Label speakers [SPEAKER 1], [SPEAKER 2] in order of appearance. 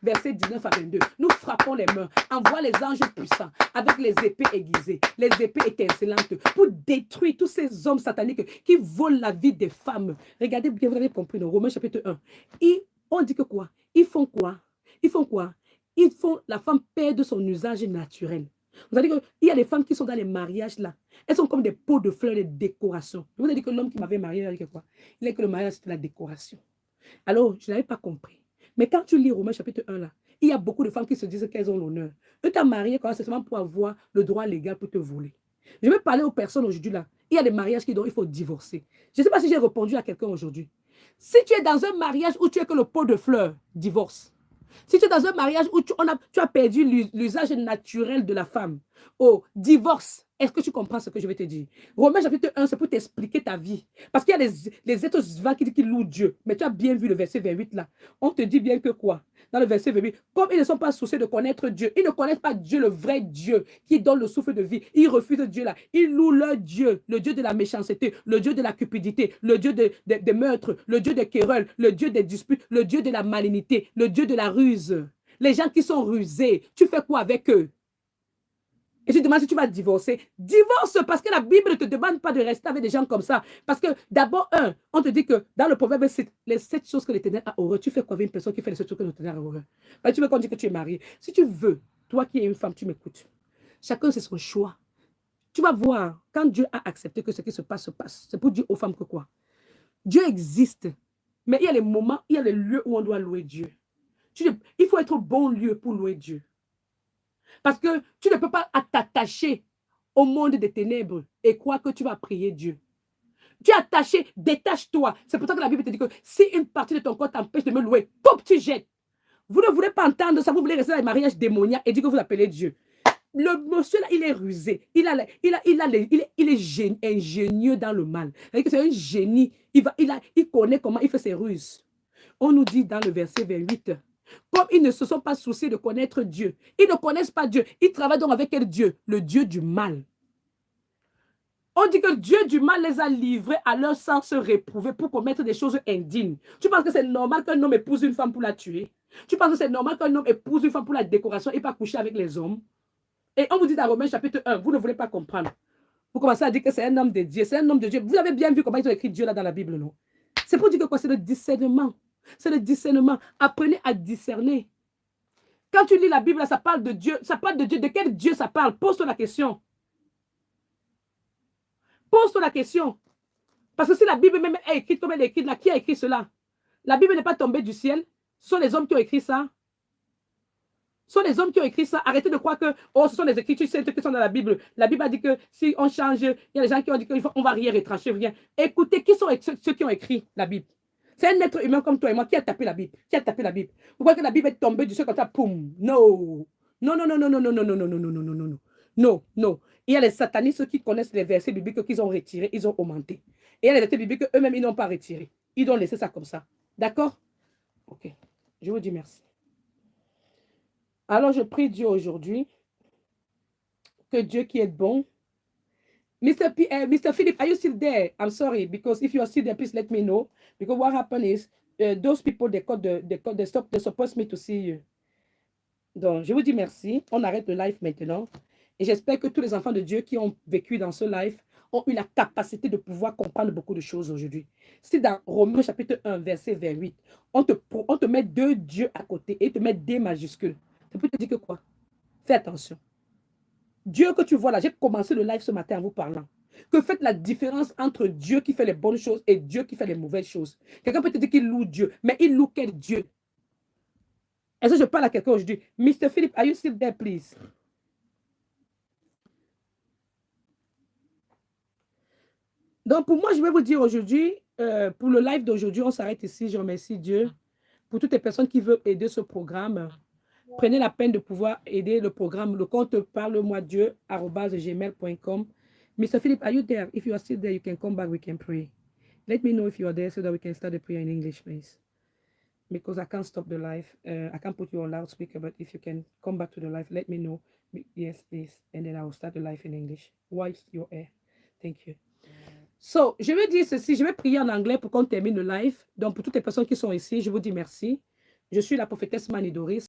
[SPEAKER 1] verset 19 à 22. Nous frappons les mains, envoie les anges puissants avec les épées aiguisées, les épées étincelantes pour détruire tous ces hommes sataniques qui volent la vie des femmes. Regardez bien, vous avez compris dans Romains chapitre 1. On dit que quoi? Ils font quoi? Ils font quoi? Ils font la femme perdre son usage naturel. Vous avez dit qu'il y a des femmes qui sont dans les mariages là. Elles sont comme des pots de fleurs de décoration. Je vous ai dit que l'homme qui m'avait marié, il a dit quoi? Il a dit que le mariage c'était la décoration. Alors, je n'avais pas compris. Mais quand tu lis Romains chapitre 1 là, il y a beaucoup de femmes qui se disent qu'elles ont l'honneur. Eux t'ont marié c'est seulement pour avoir le droit légal pour te voler. Je vais parler aux personnes aujourd'hui là. Il y a des mariages dont il faut divorcer. Je ne sais pas si j'ai répondu à quelqu'un aujourd'hui. Si tu es dans un mariage où tu es que le pot de fleurs, divorce. Si tu es dans un mariage où tu as perdu l'usage naturel de la femme, oh, divorce. Est-ce que tu comprends ce que je vais te dire? Romains chapitre 1, c'est pour t'expliquer ta vie. Parce qu'il y a les êtres vivants qui disent qu'ils louent Dieu. Mais tu as bien vu le verset 28 là. On te dit bien que quoi? Dans le verset 28, comme ils ne sont pas soucieux de connaître Dieu, ils ne connaissent pas Dieu, le vrai Dieu, qui donne le souffle de vie. Ils refusent Dieu là. Ils louent leur Dieu, le Dieu de la méchanceté, le Dieu de la cupidité, le Dieu des meurtres, le Dieu des querelles, le Dieu des disputes, le Dieu de la malignité, le Dieu de la ruse. Les gens qui sont rusés, tu fais quoi avec eux? Et tu demandes si tu vas divorcer. Divorce parce que la Bible ne te demande pas de rester avec des gens comme ça. Parce que d'abord, on te dit que dans le proverbe, c'est les 7 choses que l'Éternel a horreur. Tu fais quoi avec une personne qui fait les 7 choses que l'Éternel a horreur? Tu veux qu'on dise que tu es marié. Si tu veux, toi qui es une femme, tu m'écoutes. Chacun, c'est son choix. Tu vas voir, quand Dieu a accepté que ce qui se passe, c'est pour dire aux femmes que quoi? Dieu existe. Mais il y a les moments, il y a les lieux où on doit louer Dieu. Il faut être au bon lieu pour louer Dieu. Parce que tu ne peux pas t'attacher au monde des ténèbres et croire que tu vas prier Dieu. Tu es attaché, détache-toi. C'est pour ça que la Bible te dit que si une partie de ton corps t'empêche de me louer, pop, tu jettes. Vous ne voulez pas entendre ça, vous voulez rester dans les mariages démoniaques et dire que vous appelez Dieu. Le monsieur là, il est rusé. Il est ingénieux dans le mal. C'est un génie. Il connaît comment il fait ses ruses. On nous dit dans le verset 28, comme ils ne se sont pas souciés de connaître Dieu, ils ne connaissent pas Dieu, ils travaillent donc avec quel Dieu? Le Dieu du mal. On dit que Dieu du mal les a livrés à leur sens réprouvé pour commettre des choses indignes. Tu penses que c'est normal qu'un homme épouse une femme pour la tuer? Tu penses que c'est normal qu'un homme épouse une femme pour la décoration et pas coucher avec les hommes? Et on vous dit dans Romains chapitre 1, vous ne voulez pas comprendre. Vous commencez à dire que c'est un homme de Dieu, c'est un homme de Dieu. Vous avez bien vu comment ils ont écrit Dieu là dans la Bible, non? C'est pour dire que quoi? C'est le discernement. C'est le discernement. Apprenez à discerner. Quand tu lis la Bible, ça parle de Dieu. Ça parle de Dieu. De quel Dieu ça parle? Pose-toi la question. Pose-toi la question. Parce que si la Bible même est écrite comme elle est écrite là, qui a écrit cela? La Bible n'est pas tombée du ciel. Ce sont les hommes qui ont écrit ça. Ce sont les hommes qui ont écrit ça. Arrêtez de croire que ce sont les écritures saintes qui sont dans la Bible. La Bible a dit que si on change, il y a des gens qui ont dit qu'on ne va rien retrancher, rien. Écoutez, qui sont ceux qui ont écrit la Bible? C'est un être humain comme toi et moi qui a tapé la Bible. Qui a tapé la Bible? Vous croyez que la Bible est tombée du ciel comme ça? Poum! Non! Non, non, non, non, non, non, non, non, non, non, non, non, non, non, non. Non, non. Il y a les satanistes qui connaissent les versets bibliques qu'ils ont retirés, ils ont augmenté. Et il y a les versets bibliques qu'eux-mêmes, ils n'ont pas retirés. Ils ont laissé ça comme ça. D'accord? Ok. Je vous dis merci. Alors, je prie Dieu aujourd'hui que Dieu qui est bon. Mr. Philip, are you still there? I'm sorry, because if you are still there, please let me know. Because what happened is, those people, they supposed me to see you. Donc, je vous dis merci. On arrête le live maintenant. Et j'espère que tous les enfants de Dieu qui ont vécu dans ce live ont eu la capacité de pouvoir comprendre beaucoup de choses aujourd'hui. Si dans Romains chapitre 1, verset 28, on te met 2 dieux à côté et te met des majuscules, ça peut te dire que quoi? Fais attention. Dieu que tu vois là, j'ai commencé le live ce matin en vous parlant. Que faites la différence entre Dieu qui fait les bonnes choses et Dieu qui fait les mauvaises choses. Quelqu'un peut te dire qu'il loue Dieu, mais il loue quel Dieu? Est-ce que je parle à quelqu'un aujourd'hui? Mr. Philip, are you still there, please? Donc, pour moi, je vais vous dire aujourd'hui, pour le live d'aujourd'hui, on s'arrête ici. Je remercie Dieu pour toutes les personnes qui veulent aider ce programme. Prenez la peine de pouvoir aider le programme. Le compte parle-moi-dieu@gmail.com. Mr. Philip, are you there? If you are still there, you can come back. We can pray. Let me know if you are there so that we can start the prayer in English, please. Because I can't stop the live. I can't put you on loudspeaker, but if you can come back to the live, let me know. Yes, please. And then I will start the live in English. Whilst you're here. Thank you. So, je vais dire ceci. Je vais prier en anglais pour qu'on termine le live. Donc, pour toutes les personnes qui sont ici, je vous dis merci. Je suis la prophétesse Mani Doris.